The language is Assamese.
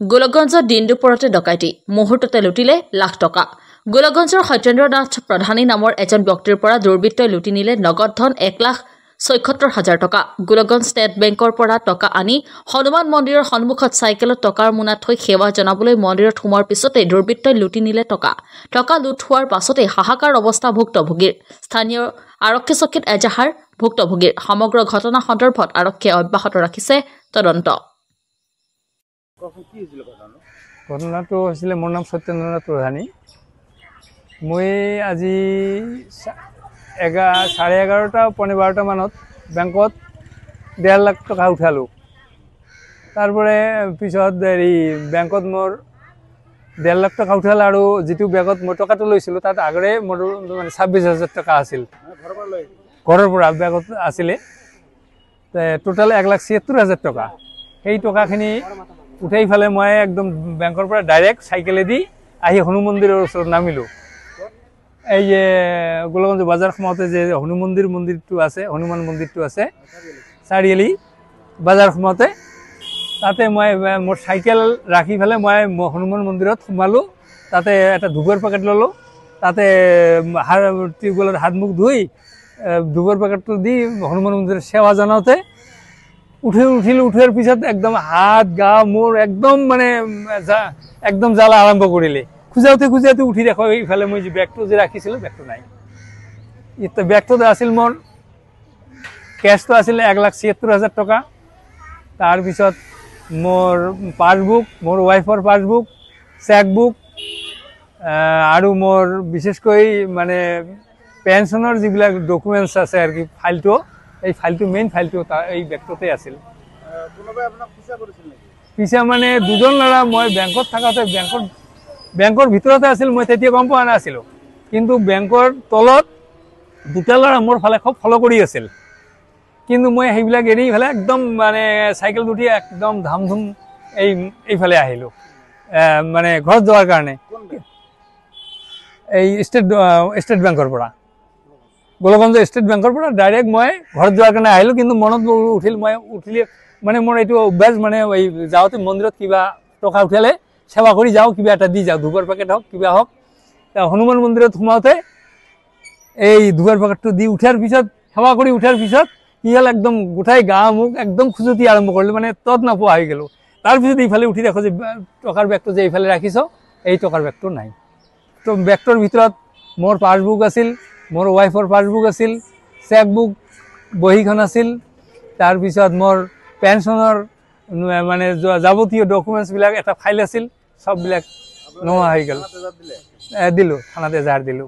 গোলকগঞ্জত দিন দুপৰতে ডকাইতি মুহূৰ্ততে লুটিলে লাখ টকা। গোলকগঞ্জৰ সত্যেন্দ্ৰনাথ প্ৰধানী নামৰ এজন ব্যক্তিৰ পৰা দুৰ্বৃত্তই লুটি নিলে নগদ ধন 1,76,000 টকা। গোলকগঞ্জ ষ্টেট বেংকৰ পৰা টকা আনি হনুমান মন্দিৰৰ সন্মুখত চাইকেলত টকাৰ মোনা থৈ সেৱা জনাবলৈ মন্দিৰত সোমোৱাৰ পিছতে দুৰ্বৃত্তই লুটি নিলে টকা। টকা লুট হোৱাৰ পাছতে হাহাকাৰ অৱস্থা ভুক্তভোগীৰ। স্থানীয় আৰক্ষী চকীত এজাহাৰ ভুক্তভোগীৰ। সমগ্ৰ ঘটনা সন্দৰ্ভত আৰক্ষীয়ে অব্যাহত ৰাখিছে তদন্ত। ঘটনাটো হৈছিলে, মোৰ নাম সত্যেন্দ্ৰনাথ প্ৰধানী। মই আজি 11:30 পৌনে 12টা মানত বেংকত 1.5 লাখ টকা উঠালোঁ। তারপরে পিছত বেংকত মোৰ 1.5 লাখ টকা উঠাল আৰু যিটো বেগত মই টকাটো লৈছিলোঁ তাত আগৰে মোৰ মানে 26,000 টকা আছিল। ঘৰৰ পৰা বেগত আছিলে টোটাল 1,76,000 টকা। সেই টকাখিনি উঠাই ফেলে মই একদম বেংকৰ পৰা ডাইৰেক্ট চাইকেলেদি আহি হনুমান মন্দিৰৰ ওচৰত নামিলোঁ। এই যে গোলকগঞ্জ বাজাৰ সোমাওঁতে যে হনুমান মন্দিৰটো আছে, হনুমান মন্দিৰটো আছে চাৰিআলি বাজাৰ সোমাওঁতে, তাতে মই মোৰ চাইকেল ৰাখি ফেলে মই হনুমান মন্দিৰত সোমালোঁ। তাতে এটা ধূপৰ পেকেট ল'লোঁ। তাতে টিউবৱেলত হাত মুখ ধুই ধূপৰ পেকেটটো দি হনুমান মন্দিৰত সেৱা জনাওঁতে উঠিলোঁ। উঠাৰ পিছত একদম হাত গা মোৰ একদম মানে একদম জ্বালা আৰম্ভ কৰিলে। খুজাওঁতে উঠি দেখো এইফালে মই যে বেগটো যে ৰাখিছিলোঁ বেগটো নাই। বেগটোত আছিল মোৰ কেছটো আছিল 1,76,000 টকা। তাৰপিছত মোৰ পাছবুক, মোৰ ৱাইফৰ পাছবুক, চেকবুক আৰু মোৰ বিশেষকৈ মানে পেঞ্চনৰ যিবিলাক ডকুমেণ্টছ আছে আৰু কি ফাইলটো, এই ফাইলটো মেইন ফাইলটো এই বেগটোতে আছিল। পিছে মানে দুজন ল'ৰা মই বেংকত থাকোঁতে বেংকৰ ভিতৰতে আছিল, মই তেতিয়া গম পোৱা নাছিলোঁ। কিন্তু বেংকৰ তলত দুটা ল'ৰা মোৰ ফালে খুব ফ'ল' কৰি আছিল। কিন্তু মই সেইবিলাক এৰি ফেলে একদম মানে চাইকেল উঠি একদম ধামধুম এইফালে আহিলোঁ মানে ঘৰত যোৱাৰ কাৰণে। এই ষ্টেট বেংকৰ পৰা, গোলকগঞ্জ ষ্টেট বেংকৰ পৰা ডাইৰেক্ট মই ঘৰত যোৱাৰ কাৰণে আহিলোঁ। কিন্তু মনত উঠিলে মানে মোৰ এইটো অভ্যাস, মানে এই যাওঁতে মন্দিৰত কিবা টকা উঠালে সেৱা কৰি যাওঁ, কিবা এটা দি যাওঁ, ধূপৰ পেকেট হওক কিবা হওক। হনুমান মন্দিৰত সোমাওঁতে এই ধূপৰ পেকেটটো দি উঠাৰ পিছত, সেৱা কৰি উঠাৰ পিছত কি হ'ল, একদম গোটাই গা মুখ একদম খুজুতি আৰম্ভ কৰিলোঁ, মানে তত নোপোৱা হৈ গ'লোঁ। তাৰপিছত এইফালে উঠি দেখোঁ যে টকাৰ বেগটো যে এইফালে ৰাখিছ, এই টকাৰ বেগটো নাই। তো বেগটোৰ ভিতৰত মোৰ পাছবুক আছিল, মোৰ ৱাইফৰ পাছবুক আছিল, চেকবুক বহীখন আছিল, তাৰপিছত মোৰ পেঞ্চনৰ মানে যাৱতীয় ডকুমেণ্টছবিলাক এটা ফাইল আছিল, সববিলাক নোহোৱা হৈ গ'ল। দিলোঁ, থানাত এজাহাৰ দিলোঁ।